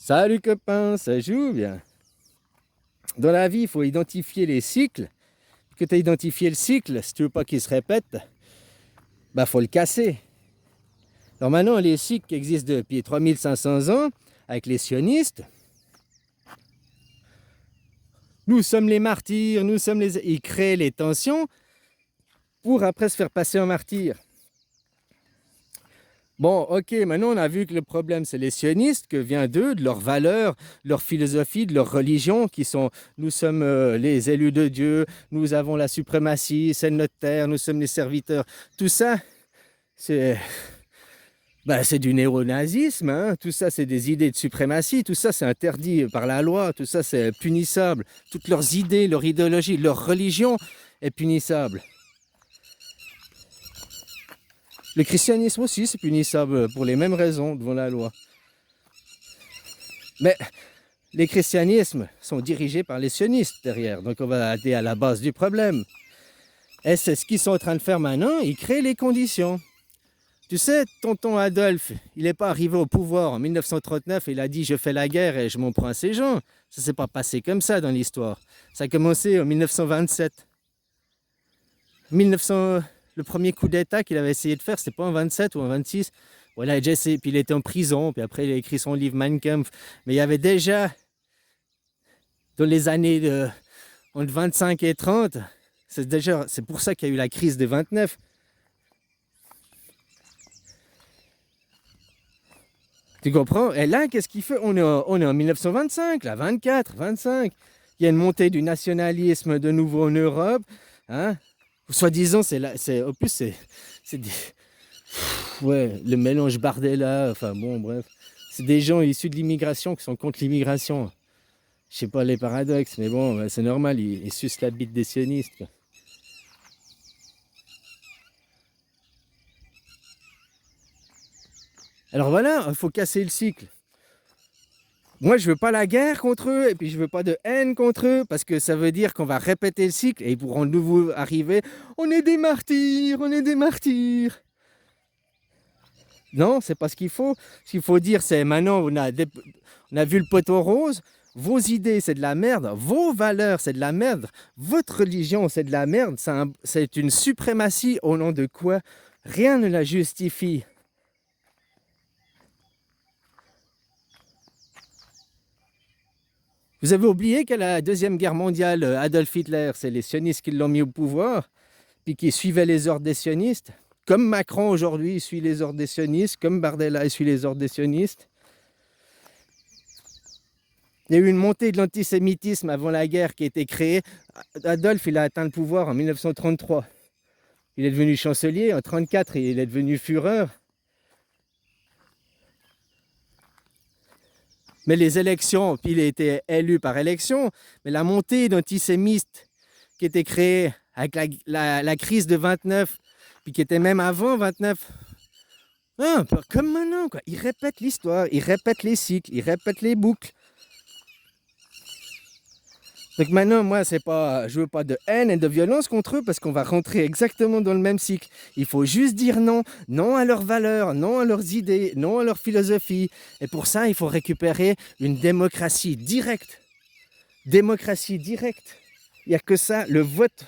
Salut copain, ça joue bien. Dans la vie, il faut identifier les cycles. Que tu as identifié le cycle, si tu veux pas qu'il se répète, bah faut le casser. Alors maintenant, les cycles qui existent depuis 3500 ans, avec les sionistes, nous sommes les martyrs, nous sommes les... Ils créent les tensions pour après se faire passer en martyr. Bon, ok, maintenant on a vu que le problème c'est les sionistes, que vient d'eux, de leurs valeurs, leur philosophie, de leur religion, qui sont nous sommes les élus de Dieu, nous avons la suprématie, c'est notre terre, nous sommes les serviteurs. Tout ça, c'est c'est du néonazisme, hein. Tout ça c'est des idées de suprématie, tout ça c'est interdit par la loi, tout ça c'est punissable. Toutes leurs idées, leur idéologie, leur religion est punissable. Le christianisme aussi, c'est punissable pour les mêmes raisons devant la loi. Mais les christianismes sont dirigés par les sionistes derrière. Donc on va aller à la base du problème. Et c'est ce qu'ils sont en train de faire maintenant, ils créent les conditions. Tu sais, tonton Adolphe, il n'est pas arrivé au pouvoir en 1939, il a dit « je fais la guerre et je m'en prends à ces gens ». Ça ne s'est pas passé comme ça dans l'histoire. Ça a commencé en 1927. 1900... Le premier coup d'État qu'il avait essayé de faire, c'était pas en 27 ou en 26. Voilà, il a déjà essayé, puis il était en prison, puis après il a écrit son livre Mein Kampf. Mais il y avait déjà, dans les années entre 25 et 30, c'est pour ça qu'il y a eu la crise de 29. Tu comprends? Et là, qu'est-ce qu'il fait? On est en 1925, là, 24, 25. Il y a une montée du nationalisme de nouveau en Europe. Hein? Soi-disant, en plus, c'est des... Ouais, le mélange Bardella, enfin bon, bref. C'est des gens issus de l'immigration qui sont contre l'immigration. Je sais pas les paradoxes, mais bon, c'est normal, ils sucent la bite des sionistes, quoi. Alors voilà, il faut casser le cycle. Moi, je veux pas la guerre contre eux, et puis je veux pas de haine contre eux, parce que ça veut dire qu'on va répéter le cycle, et ils pourront de nouveau arriver. On est des martyrs, on est des martyrs. Non, c'est pas ce qu'il faut. Ce qu'il faut dire, c'est maintenant, on a vu le poteau rose. Vos idées, c'est de la merde. Vos valeurs, c'est de la merde. Votre religion, c'est de la merde. C'est une suprématie au nom de quoi rien ne la justifie. Vous avez oublié qu'à la Deuxième Guerre mondiale, Adolf Hitler, c'est les sionistes qui l'ont mis au pouvoir, puis qui suivaient les ordres des sionistes. Comme Macron aujourd'hui, il suit les ordres des sionistes, comme Bardella, il suit les ordres des sionistes. Il y a eu une montée de l'antisémitisme avant la guerre qui a été créée. Adolphe, il a atteint le pouvoir en 1933. Il est devenu chancelier. En 1934, il est devenu Führer. Mais les élections, puis il a été élu par élection, mais la montée d'antisémites qui était créée avec la crise de 29, puis qui était même avant 29, un peu comme maintenant, quoi. Ils répètent l'histoire, ils répètent les cycles, ils répètent les boucles. Donc maintenant, moi, je veux pas de haine et de violence contre eux parce qu'on va rentrer exactement dans le même cycle. Il faut juste dire non, non à leurs valeurs, non à leurs idées, non à leur philosophie. Et pour ça, il faut récupérer une démocratie directe. Démocratie directe. Il n'y a que ça, le vote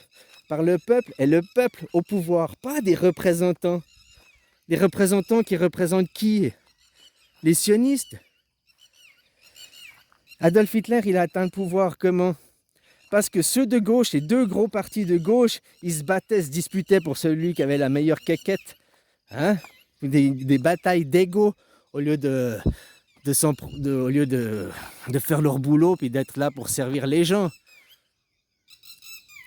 par le peuple et le peuple au pouvoir, pas des représentants. Des représentants qui représentent qui? Les sionistes. Adolf Hitler, il a atteint le pouvoir comment? Parce que ceux de gauche, les deux gros partis de gauche, ils se battaient, se disputaient pour celui qui avait la meilleure quéquette. Hein? Des batailles d'ego au lieu de faire leur boulot puis d'être là pour servir les gens.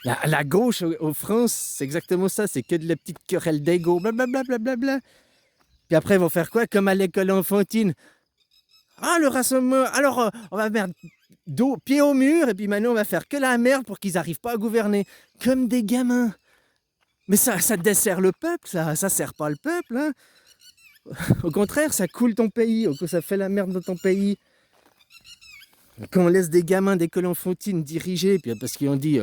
La gauche en France, c'est exactement ça, c'est que de la petite querelle d'ego, blablabla, blablabla. Puis après, ils vont faire quoi? Comme à l'école enfantine. Ah, le rassemblement, alors on va mettre pied au mur, et puis maintenant on va faire que la merde pour qu'ils n'arrivent pas à gouverner. Comme des gamins. Mais ça dessert le peuple, ça sert pas le peuple. Hein. Au contraire, ça coule ton pays, ça fait la merde dans ton pays. Quand on laisse des gamins d'école enfantine diriger, puis parce qu'ils ont dit,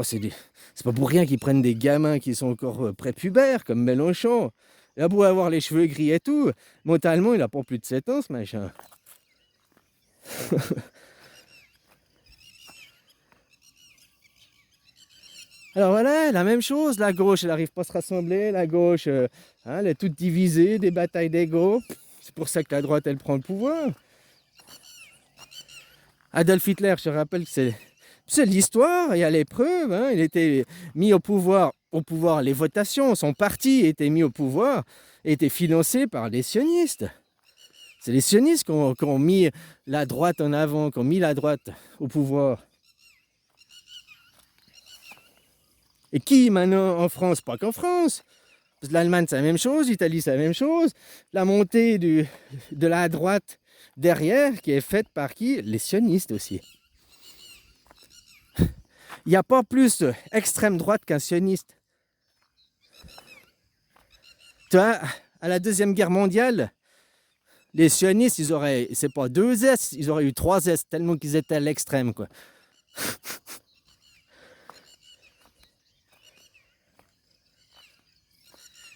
c'est pas pour rien qu'ils prennent des gamins qui sont encore prépubères, comme Mélenchon. Il a beau avoir les cheveux gris et tout, mentalement il a pas plus de 7 ans ce machin. Alors voilà, la même chose, la gauche, elle n'arrive pas à se rassembler, la gauche, elle est toute divisée, des batailles d'ego. C'est pour ça que la droite, elle prend le pouvoir. Adolf Hitler, je te rappelle que c'est l'histoire, il y a les preuves, hein, il était mis au pouvoir, les votations, son parti était mis au pouvoir, était financé par les sionistes. C'est les sionistes qui ont mis la droite en avant, qui ont mis la droite au pouvoir. Et qui maintenant en France? Pas qu'en France. Parce que l'Allemagne, c'est la même chose, l'Italie, c'est la même chose. La montée de la droite derrière, qui est faite par qui? Les sionistes aussi. Il n'y a pas plus extrême droite qu'un sioniste. Tu vois, à la Deuxième Guerre mondiale, les sionistes, ils auraient, c'est pas 2 S, ils auraient eu 3 S, tellement qu'ils étaient à l'extrême, quoi.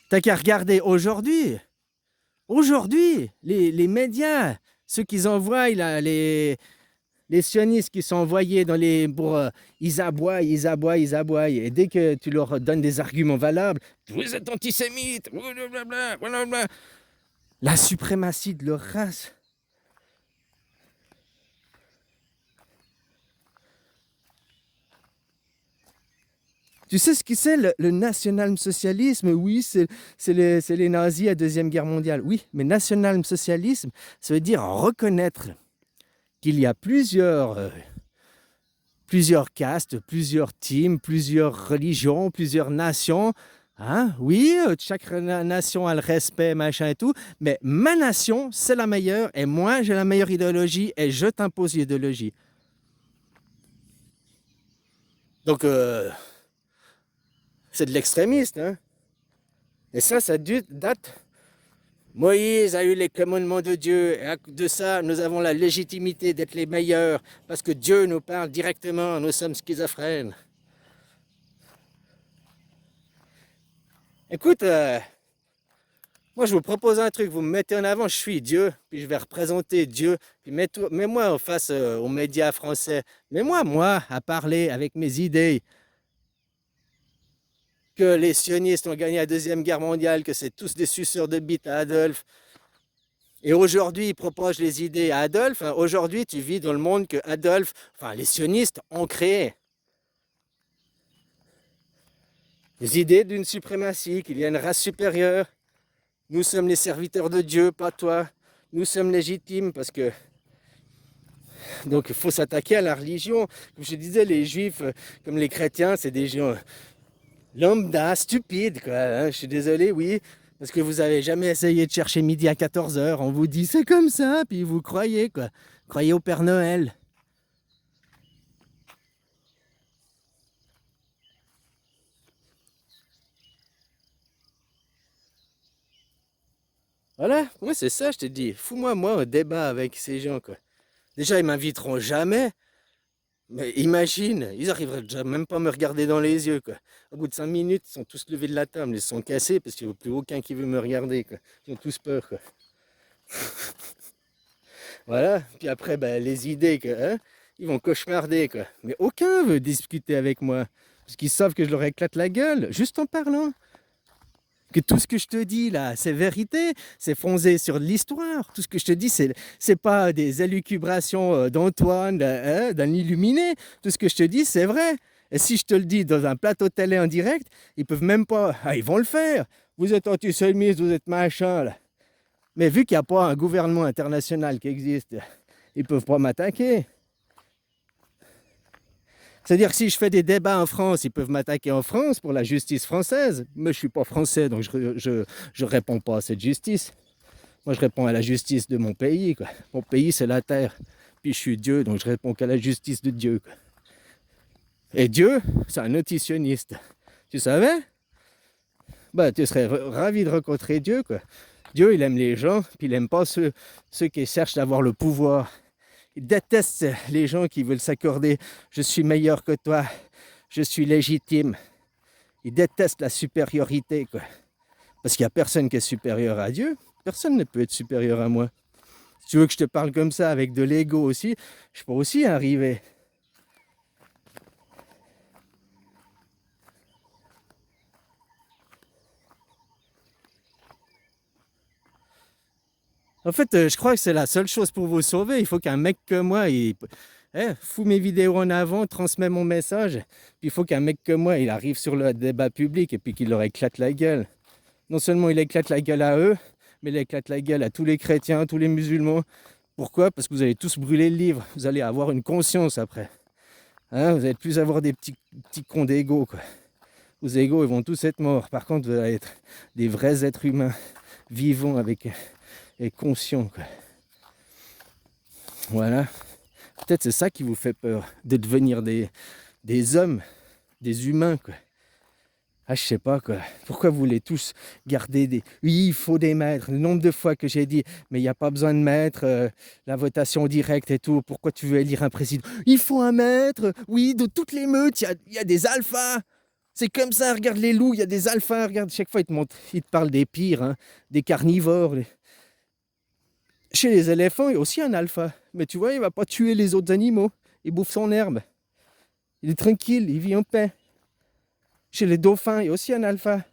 T'as qu'à regarder aujourd'hui. Aujourd'hui, les médias, ceux qu'ils envoient, là, les sionistes qui sont envoyés dans les... ils aboient. Et dès que tu leur donnes des arguments valables, vous êtes antisémites, blablabla. La suprématie de leur race. Tu sais ce que c'est le national-socialisme? Oui, c'est les nazis à la Deuxième Guerre mondiale. Oui, mais national-socialisme, ça veut dire reconnaître qu'il y a plusieurs castes, plusieurs teams, plusieurs religions, plusieurs nations. Hein? Oui, chaque nation a le respect, machin et tout, mais ma nation, c'est la meilleure, et moi, j'ai la meilleure idéologie, et je t'impose l'idéologie. Donc, c'est de l'extrémiste, hein? Et ça date. Moïse a eu les commandements de Dieu, et à cause de ça, nous avons la légitimité d'être les meilleurs, parce que Dieu nous parle directement, nous sommes schizophrènes. Écoute, moi je vous propose un truc, vous me mettez en avant, je suis Dieu, puis je vais représenter Dieu, puis mets-moi en face aux médias français, mets-moi à parler avec mes idées, que les sionistes ont gagné la Deuxième Guerre mondiale, que c'est tous des suceurs de bites à Adolphe. Et aujourd'hui, ils propagent les idées à Adolphe. Hein. Aujourd'hui, tu vis dans le monde que Adolphe, enfin les sionistes ont créé. Les idées d'une suprématie, qu'il y a une race supérieure. Nous sommes les serviteurs de Dieu, pas toi. Nous sommes légitimes parce que... Donc il faut s'attaquer à la religion. Comme je disais, les juifs, comme les chrétiens, c'est des gens lambda, stupides, quoi. Hein. Je suis désolé, oui. Parce que vous avez jamais essayé de chercher midi à 14h. On vous dit c'est comme ça, puis vous croyez, quoi. Croyez au Père Noël. Voilà, moi c'est ça, je te dis. Fous-moi, moi, un débat avec ces gens, quoi. Déjà, ils m'inviteront jamais. Mais imagine, ils arriveraient déjà même pas à me regarder dans les yeux, quoi. Au bout de 5 minutes, ils sont tous levés de la table, ils se sont cassés parce qu'il n'y a plus aucun qui veut me regarder, quoi. Ils ont tous peur, quoi. Voilà, puis après, ben, les idées, hein, ils vont cauchemarder, quoi. Mais aucun veut discuter avec moi, parce qu'ils savent que je leur éclate la gueule, juste en parlant. Que tout ce que je te dis là, c'est vérité, c'est fondé sur l'histoire. Tout ce que je te dis, c'est pas des élucubrations d'Antoine, d'un illuminé. Tout ce que je te dis, c'est vrai. Et si je te le dis dans un plateau télé en direct, ils peuvent même pas. Ah, ils vont le faire. Vous êtes antisémite, vous êtes machin là. Mais vu qu'il n'y a pas un gouvernement international qui existe, ils peuvent pas m'attaquer. C'est-à-dire que si je fais des débats en France, ils peuvent m'attaquer en France pour la justice française. Mais je ne suis pas français, donc je réponds pas à cette justice. Moi, je réponds à la justice de mon pays, quoi. Mon pays, c'est la terre. Puis je suis Dieu, donc je réponds qu'à la justice de Dieu, quoi. Et Dieu, c'est un notitionniste. Tu savais? Bah, tu serais ravi de rencontrer Dieu, quoi. Dieu, il aime les gens, puis il n'aime pas ceux qui cherchent d'avoir le pouvoir. Il déteste les gens qui veulent s'accorder « je suis meilleur que toi, je suis légitime ». Il déteste la supériorité, quoi. Parce qu'il n'y a personne qui est supérieur à Dieu. Personne ne peut être supérieur à moi. Si tu veux que je te parle comme ça avec de l'ego aussi, je peux aussi arriver. En fait, je crois que c'est la seule chose pour vous sauver. Il faut qu'un mec comme moi, fout mes vidéos en avant, transmet mon message. Puis il faut qu'un mec comme moi, il arrive sur le débat public et puis qu'il leur éclate la gueule. Non seulement il éclate la gueule à eux, mais il éclate la gueule à tous les chrétiens, tous les musulmans. Pourquoi? Parce que vous allez tous brûler le livre. Vous allez avoir une conscience après. Hein, vous allez plus avoir des petits cons d'ego, quoi. Vos égos, ils vont tous être morts. Par contre, vous allez être des vrais êtres humains, vivants et conscients, quoi. Voilà. Peut-être c'est ça qui vous fait peur, de devenir des hommes, des humains, quoi. Ah, je sais pas, quoi. Pourquoi vous voulez tous garder des... Oui, il faut des maîtres. Le nombre de fois que j'ai dit, mais il n'y a pas besoin de maître, la votation directe et tout. Pourquoi tu veux élire un président? Il faut un maître. Oui, de toutes les meutes, il y a des alphas. C'est comme ça, regarde les loups, il y a des alphas. Regarde, chaque fois, il te parle des pires, hein, des carnivores. Chez les éléphants, il y a aussi un alpha. Mais tu vois, il ne va pas tuer les autres animaux. Il bouffe son herbe. Il est tranquille, il vit en paix. Chez les dauphins, il y a aussi un alpha.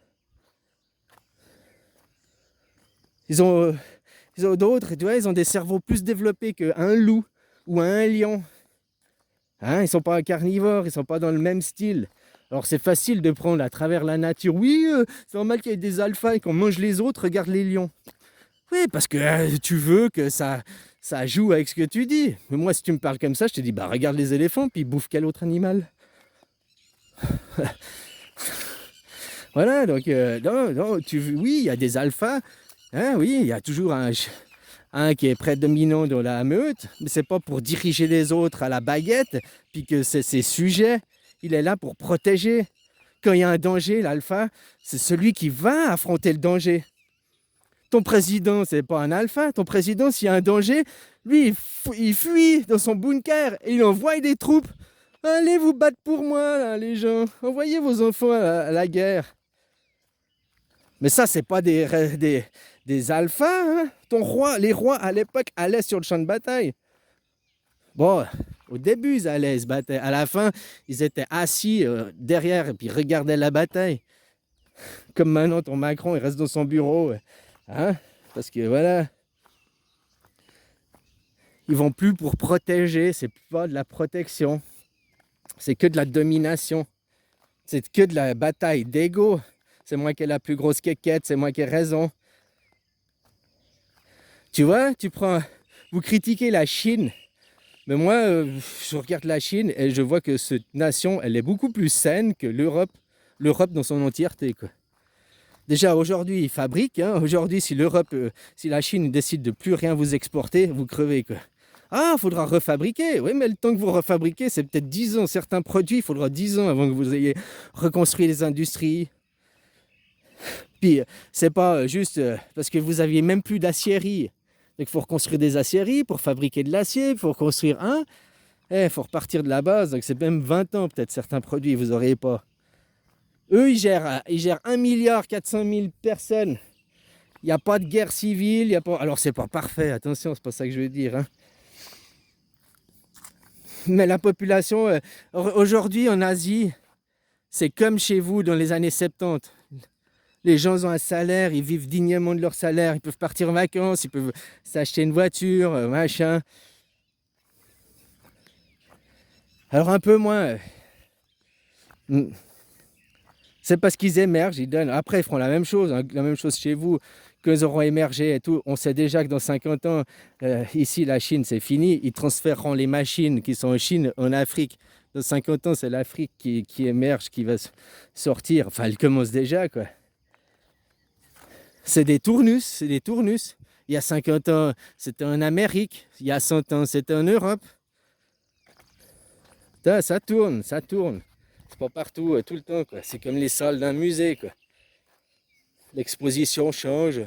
Ils ont d'autres, tu vois, ils ont des cerveaux plus développés qu'un loup ou un lion. Hein, ils ne sont pas carnivores, ils ne sont pas dans le même style. Alors c'est facile de prendre à travers la nature. Oui, c'est normal qu'il y ait des alphas et qu'on mange les autres, regarde les lions. Oui, parce que tu veux que ça joue avec ce que tu dis. Mais moi, si tu me parles comme ça, je te dis, bah regarde les éléphants, puis bouffe quel autre animal? Voilà, donc, non, oui, il y a des alphas, hein, oui, il y a toujours un qui est prédominant dans la meute, mais c'est pas pour diriger les autres à la baguette, puis que c'est sujet, il est là pour protéger. Quand il y a un danger, l'alpha, c'est celui qui va affronter le danger. Ton président, c'est pas un alpha, ton président, s'il y a un danger, lui, il fuit dans son bunker et il envoie des troupes. Allez vous battre pour moi, là, les gens, envoyez vos enfants à la guerre. Mais ça, c'est pas des alphas, hein. Les rois, à l'époque, allaient sur le champ de bataille. Bon, au début, ils allaient se battre. À la fin, ils étaient assis derrière et puis ils regardaient la bataille. Comme maintenant, ton Macron, il reste dans son bureau. Hein? Parce que voilà, ils vont plus pour protéger. C'est pas de la protection. C'est que de la domination. C'est que de la bataille d'ego. C'est moi qui ai la plus grosse quéquette, c'est moi qui ai raison. Tu vois, vous critiquez la Chine, mais moi, je regarde la Chine et je vois que cette nation, elle est beaucoup plus saine que l'Europe dans son entièreté, quoi. Déjà, aujourd'hui, ils fabriquent, hein. Aujourd'hui, si la Chine décide de plus rien vous exporter, vous crevez, quoi. Ah, il faudra refabriquer. Oui, mais le temps que vous refabriquez, c'est peut-être 10 ans. Certains produits, il faudra 10 ans avant que vous ayez reconstruit les industries. Puis, c'est pas juste parce que vous aviez même plus d'aciérie. Donc, il faut reconstruire des aciéries pour fabriquer de l'acier, pour construire un. Il faut repartir de la base. Donc, c'est même 20 ans, peut-être, certains produits, vous n'aurez pas. Eux, ils gèrent 1,4 milliard personnes. Il n'y a pas de guerre civile. Y a pas... Alors, c'est pas parfait, attention, c'est pas ça que je veux dire. Hein. Mais la population, aujourd'hui en Asie, c'est comme chez vous dans les années 70. Les gens ont un salaire, ils vivent dignement de leur salaire, ils peuvent partir en vacances, ils peuvent s'acheter une voiture, machin. Alors un peu moins. C'est parce qu'ils émergent, ils donnent. Après, ils feront la même chose chez vous, qu'ils auront émergé et tout. On sait déjà que dans 50 ans, ici, la Chine, c'est fini. Ils transféreront les machines qui sont en Chine, en Afrique. Dans 50 ans, c'est l'Afrique qui émerge, qui va sortir. Enfin, elle commence déjà, quoi. C'est des tournus. Il y a 50 ans, c'était en Amérique. Il y a 100 ans, c'était en Europe. Ça tourne. C'est pas partout, tout le temps, quoi. C'est comme les salles d'un musée, quoi. L'exposition change.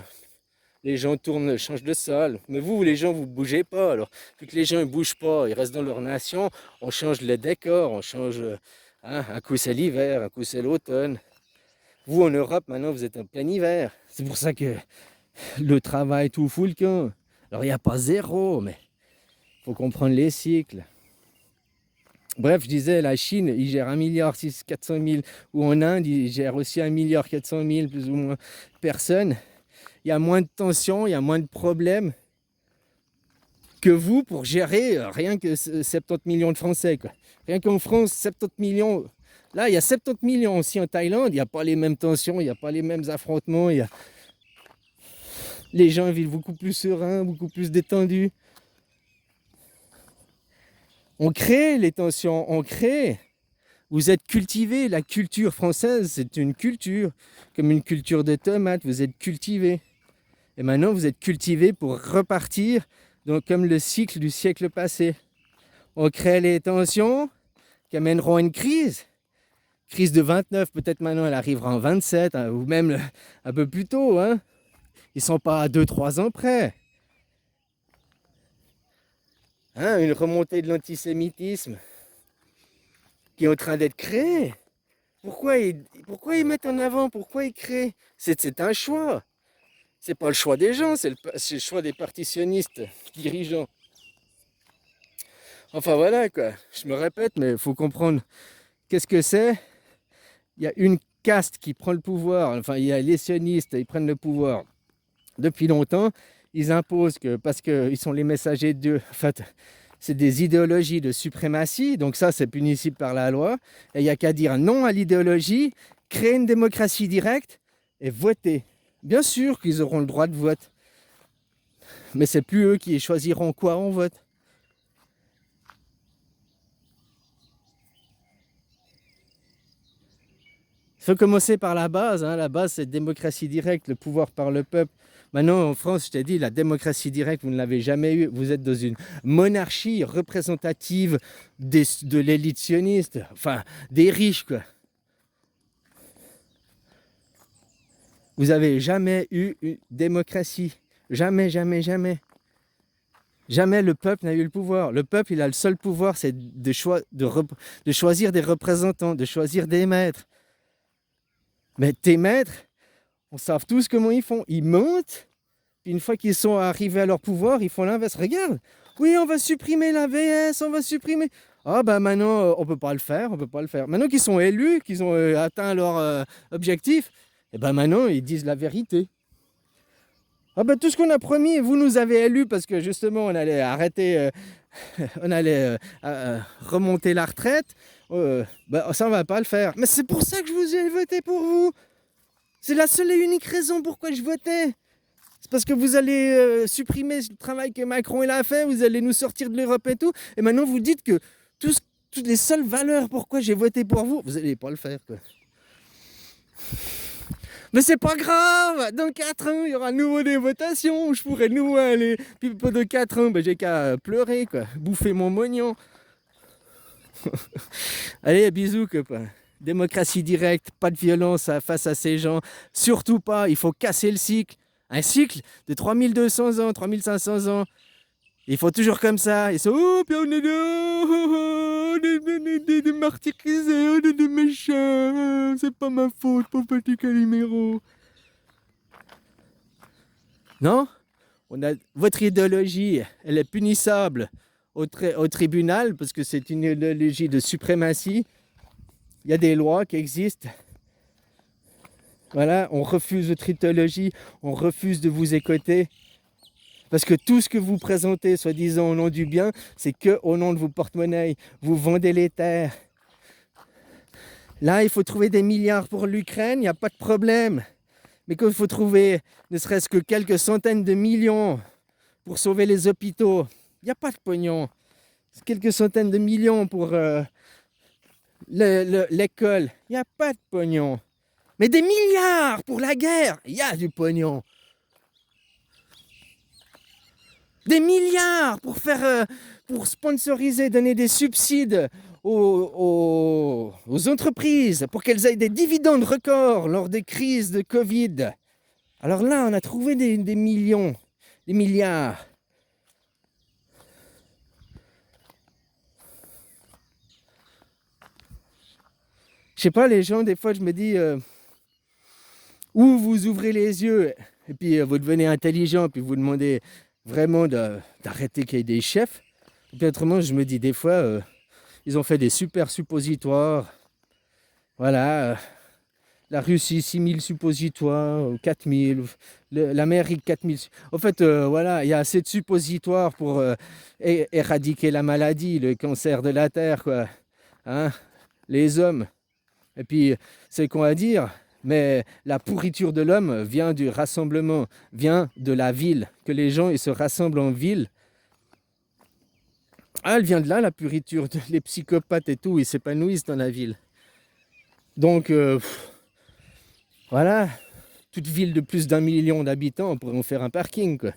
Les gens changent de salle. Mais vous, les gens, vous bougez pas. Alors, vu que les gens ne bougent pas, ils restent dans leur nation, on change les décors, on change... hein, un coup, c'est l'hiver, un coup, c'est l'automne. Vous, en Europe, maintenant, vous êtes en plein hiver. C'est pour ça que le travail tout fout le camp. Alors il n'y a pas zéro, mais il faut comprendre les cycles. Bref, je disais, la Chine, il gère 1,4 milliard, ou en Inde, il gère aussi 1,4 milliard, plus ou moins, personnes. Il y a moins de tensions, il y a moins de problèmes que vous pour gérer rien que 70 millions de Français, quoi. Rien qu'en France, 70 millions. Là, il y a 70 millions aussi en Thaïlande, il n'y a pas les mêmes tensions, il n'y a pas les mêmes affrontements. Les gens vivent beaucoup plus sereins, beaucoup plus détendus. On crée les tensions, on crée. Vous êtes cultivés, la culture française, c'est une culture, comme une culture de tomates, vous êtes cultivés. Et maintenant, vous êtes cultivés pour repartir, donc, comme le cycle du siècle passé. On crée les tensions qui amèneront à une crise. Crise de 29, peut-être maintenant elle arrivera en 27, hein, ou même un peu plus tôt. Hein. Ils ne sont pas à 2-3 ans près. Hein, une remontée de l'antisémitisme qui est en train d'être créée. Pourquoi ils mettent en avant? Pourquoi ils créent? C'est un choix. C'est pas le choix des gens, c'est le choix des partitionnistes dirigeants. Enfin voilà quoi, je me répète, mais il faut comprendre qu'est-ce que c'est. Il y a une caste qui prend le pouvoir, enfin il y a les sionistes, ils prennent le pouvoir depuis longtemps. Ils imposent que, parce qu'ils sont les messagers de Dieu, en fait, c'est des idéologies de suprématie, donc ça c'est punissible par la loi. Et il n'y a qu'à dire non à l'idéologie, créer une démocratie directe et voter. Bien sûr qu'ils auront le droit de vote, mais c'est plus eux qui choisiront quoi on vote. Il faut commencer par la base. Hein. La base, c'est démocratie directe, le pouvoir par le peuple. Maintenant, en France, je t'ai dit, la démocratie directe, vous ne l'avez jamais eue. Vous êtes dans une monarchie représentative de l'élite sioniste, enfin, des riches, quoi. Vous n'avez jamais eu une démocratie. Jamais, jamais, jamais. Jamais le peuple n'a eu le pouvoir. Le peuple, il a le seul pouvoir, c'est de choisir des représentants, de choisir des maîtres. Mais tes maîtres, on sait tous comment ils font. Ils montent, puis une fois qu'ils sont arrivés à leur pouvoir, ils font l'inverse. Regarde, oui, on va supprimer la VS, on va supprimer. Ah ben maintenant, on peut pas le faire, on peut pas le faire. Maintenant qu'ils sont élus, qu'ils ont atteint leur objectif, et ben maintenant, ils disent la vérité. Ah ben tout ce qu'on a promis, vous nous avez élus parce que justement, on allait arrêter, on allait remonter la retraite. Ben, ça, on va pas le faire. Mais c'est pour ça que je vous ai voté pour vous. C'est la seule et unique raison pourquoi je votais. C'est parce que vous allez supprimer le travail que Macron il a fait, vous allez nous sortir de l'Europe et tout. Et maintenant, vous dites que toutes les seules valeurs pourquoi j'ai voté pour vous, vous n'allez pas le faire, quoi. Mais c'est pas grave, dans 4 ans, il y aura de nouveau des votations, je pourrai de nouveau aller. Puis pendant 4 ans, ben, j'ai qu'à pleurer, quoi, bouffer mon mognon. Allez, bisous, copain. Démocratie directe, pas de violence face à ces gens. Surtout pas, il faut casser le cycle. Un cycle de 3200 ans, 3500 ans. Il faut toujours comme ça. Ils sont, oh, puis on est des martyrisés, on est des méchants. C'est pas ma faute, pauvre petit Calimero. Non? Votre idéologie, elle est punissable au tribunal parce que c'est une idéologie de suprématie. Il y a des lois qui existent. Voilà, on refuse votre idéologie, on refuse de vous écouter. Parce que tout ce que vous présentez, soi-disant au nom du bien, c'est que au nom de vos porte-monnaies. Vous vendez les terres. Là, il faut trouver des milliards pour l'Ukraine, il n'y a pas de problème. Mais quand il faut trouver ne serait-ce que quelques centaines de millions pour sauver les hôpitaux, il n'y a pas de pognon. C'est quelques centaines de millions pour l'école, il n'y a pas de pognon. Mais des milliards pour la guerre, il y a du pognon. Des milliards pour sponsoriser, donner des subsides aux entreprises pour qu'elles aient des dividendes records lors des crises de Covid. Alors là, on a trouvé des millions, des milliards. Je sais pas, les gens, des fois, je me dis, ou vous ouvrez les yeux, et puis vous devenez intelligent, puis vous demandez vraiment d'arrêter qu'il y ait des chefs. Et puis autrement, je me dis des fois, ils ont fait des super suppositoires. Voilà, la Russie, 6000 suppositoires, 4000, l'Amérique, 4000. En fait, voilà, il y a assez de suppositoires pour éradiquer la maladie, le cancer de la Terre, quoi. Hein, les hommes. Et puis, c'est qu'on va dire, mais la pourriture de l'homme vient du rassemblement, vient de la ville, que les gens ils se rassemblent en ville. Ah, elle vient de là, la pourriture, les psychopathes et tout, ils s'épanouissent dans la ville. Donc, voilà, toute ville de plus d'1 million d'habitants, on pourrait en faire un parking, quoi.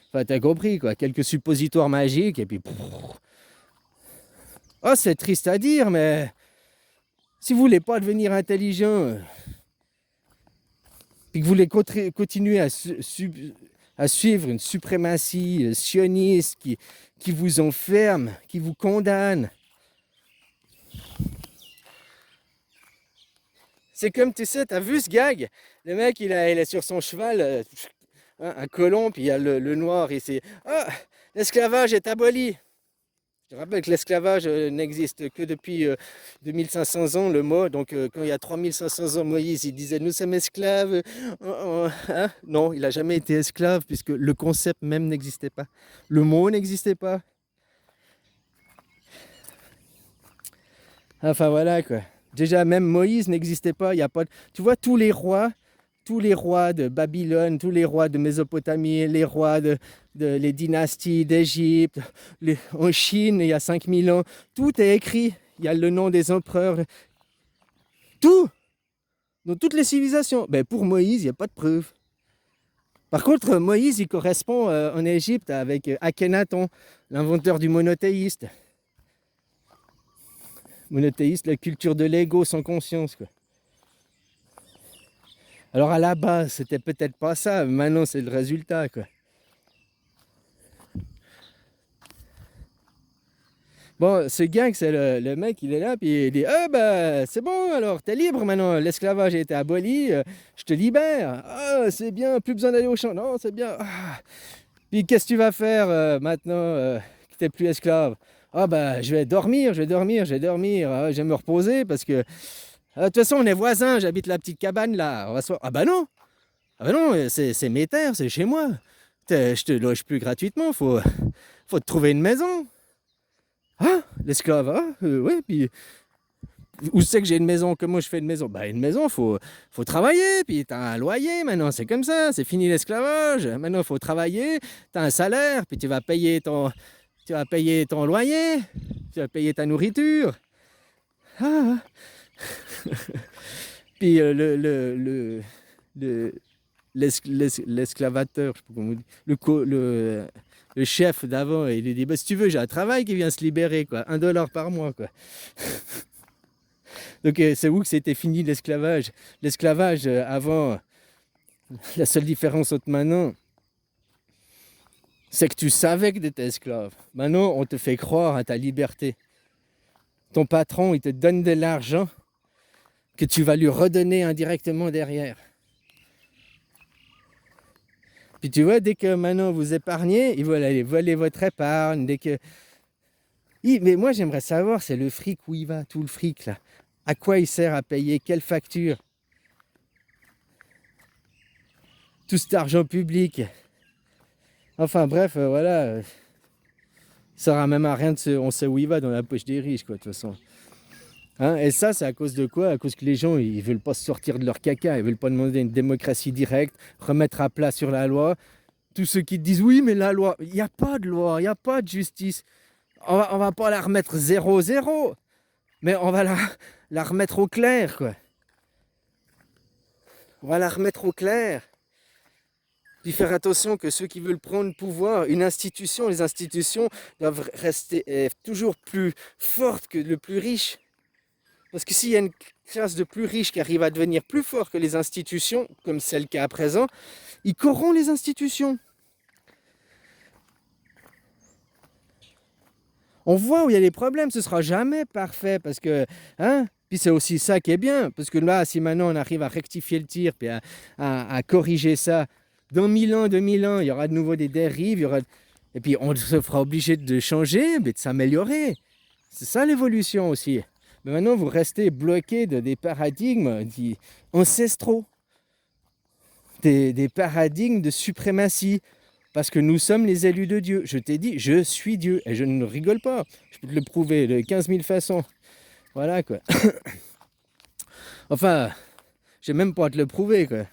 Enfin, t'as compris, quoi. Quelques suppositoires magiques, et puis... Oh, c'est triste à dire, mais... Si vous voulez pas devenir intelligent, puis que vous voulez continuer à suivre une suprématie sioniste qui vous enferme, qui vous condamne. C'est comme, tu sais, t'as vu ce gag? Le mec, il est sur son cheval, un colon, puis il y a le noir, et c'est « Ah, l'esclavage est aboli !» Je rappelle que l'esclavage n'existe que depuis 2500 ans, le mot. Donc, quand il y a 3500 ans, Moïse, il disait « Nous sommes esclaves. » Hein? Non, il n'a jamais été esclave, puisque le concept même n'existait pas. Le mot n'existait pas. Enfin, voilà, quoi. Déjà, même Moïse n'existait pas. Il y a pas de... Tu vois, tous les rois de Babylone, tous les rois de Mésopotamie, les rois les dynasties d'Égypte, en Chine, il y a 5000 ans, tout est écrit. Il y a le nom des empereurs. Tout! Dans toutes les civilisations. Ben, pour Moïse, il n'y a pas de preuve. Par contre, Moïse, il correspond en Égypte avec Akhenaton, l'inventeur du monothéiste. Monothéiste, la culture de l'ego sans conscience, quoi. Alors à la base, c'était peut-être pas ça, mais maintenant c'est le résultat, quoi. Bon, ce gag, c'est le mec, il est là, puis il dit « Ah ben, c'est bon, alors, t'es libre maintenant, l'esclavage a été aboli, je te libère. Ah, c'est bien, plus besoin d'aller au champ. Non, c'est bien. Ah. Puis qu'est-ce que tu vas faire maintenant que t'es plus esclave? Ah ben, je vais dormir. Ah, je vais me reposer parce que... de toute façon, on est voisins, j'habite la petite cabane là. On va se... Ah ben non! Ah ben non, c'est mes terres, c'est chez moi. Je te loge plus gratuitement, faut te trouver une maison. Ah, l'esclave, ouais, puis où c'est que j'ai une maison? Comment je fais une maison? Bah une maison, faut travailler, puis t'as un loyer maintenant, c'est comme ça, c'est fini l'esclavage. Maintenant, faut travailler, t'as un salaire, puis tu vas payer ton loyer, tu vas payer ta nourriture. Ah. Puis l'esclavateur, je sais pas comment on dit, le chef d'avant, il lui dit bah, si tu veux, j'ai un travail qui vient se libérer, quoi, $1 par mois, quoi. Donc c'est où que c'était fini l'esclavage? L'esclavage avant, la seule différence entre maintenant, c'est que tu savais que tu étais esclave. Maintenant, on te fait croire à ta liberté. Ton patron, il te donne de l'argent que tu vas lui redonner indirectement derrière. Puis tu vois, dès que maintenant vous épargnez, ils veulent aller voler votre épargne. Dès que... Mais moi, j'aimerais savoir, c'est le fric, où il va, tout le fric, là. À quoi il sert à payer? Quelle facture? Tout cet argent public. Enfin bref, voilà. Ça sert même à rien on sait où il va, dans la poche des riches, quoi, de toute façon. Hein? Et ça, c'est à cause de quoi? À cause que les gens, ils veulent pas sortir de leur caca, ils veulent pas demander une démocratie directe, remettre à plat sur la loi. Tous ceux qui disent oui, mais la loi, il n'y a pas de loi, il n'y a pas de justice. On va pas la remettre 0-0, mais on va la remettre au clair, quoi. On va la remettre au clair. Puis faire attention que ceux qui veulent prendre le pouvoir, les institutions doivent rester toujours plus fortes que le plus riche. Parce que s'il y a une classe de plus riches qui arrive à devenir plus fort que les institutions, comme c'est le cas à présent, ils corrompent les institutions. On voit où il y a des problèmes, ce ne sera jamais parfait parce que, hein, puis c'est aussi ça qui est bien, parce que là, si maintenant on arrive à rectifier le tir, puis à corriger ça, dans 1000 ans, 2000 ans, il y aura de nouveau des dérives, et puis on se fera obligé de changer, mais de s'améliorer. C'est ça l'évolution aussi. Mais maintenant, vous restez bloqué de des paradigmes ancestraux, des paradigmes de suprématie, parce que nous sommes les élus de Dieu. Je t'ai dit, je suis Dieu, et je ne rigole pas. Je peux te le prouver de 15 000 façons. Voilà, quoi. Enfin, j'ai même pas à te le prouver, quoi.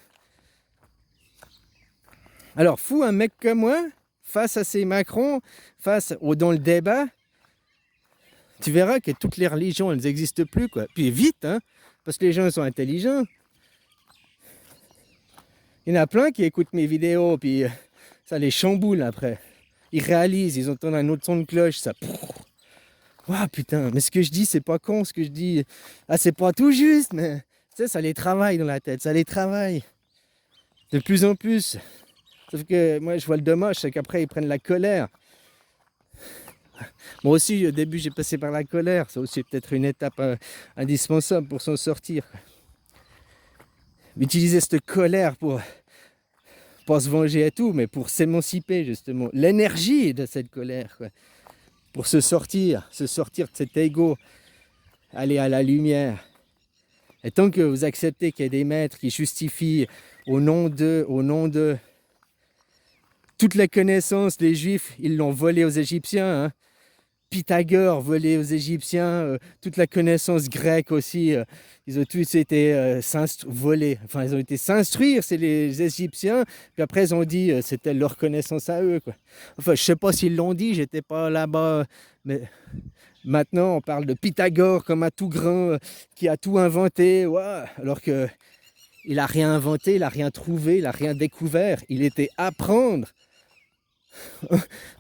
Alors, fous un mec comme moi, face à ces Macron, dans le débat, tu verras que toutes les religions, elles n'existent plus, quoi. Puis vite, hein, parce que les gens sont intelligents. Il y en a plein qui écoutent mes vidéos, puis ça les chamboule après. Ils réalisent, ils entendent un autre son de cloche, ça... Waouh, putain, mais ce que je dis, c'est pas con, ce que je dis. Ah, c'est pas tout juste, mais... Tu sais, ça les travaille dans la tête, ça les travaille. De plus en plus. Sauf que moi, je vois le dommage, c'est qu'après, ils prennent la colère. Moi aussi, au début, j'ai passé par la colère. Ça aussi, peut-être une étape indispensable pour s'en sortir. Utiliser cette colère pour pas se venger et tout, mais pour s'émanciper, justement. L'énergie de cette colère, quoi. Pour se sortir de cet ego, aller à la lumière. Et tant que vous acceptez qu'il y ait des maîtres qui justifient au nom de toute la connaissance, les Juifs, ils l'ont volé aux Égyptiens, hein. Pythagore volé aux Égyptiens, toute la connaissance grecque aussi, ils ont tous été volés. Enfin, ils ont été s'instruire, c'est les Égyptiens, puis après ils ont dit c'était leur connaissance à eux, quoi. Enfin, je sais pas s'ils l'ont dit, j'étais pas là-bas, mais maintenant on parle de Pythagore comme un tout grand qui a tout inventé, ouais, alors que il a rien inventé, il a rien trouvé, il a rien découvert, il était apprendre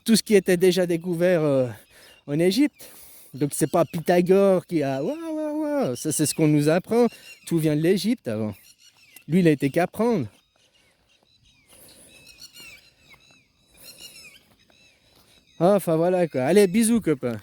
tout ce qui était déjà découvert en Égypte. Donc c'est pas Pythagore qui a... Ça c'est ce qu'on nous apprend. Tout vient de l'Égypte avant. Lui il a été qu'apprendre. Enfin voilà quoi. Allez, bisous copains.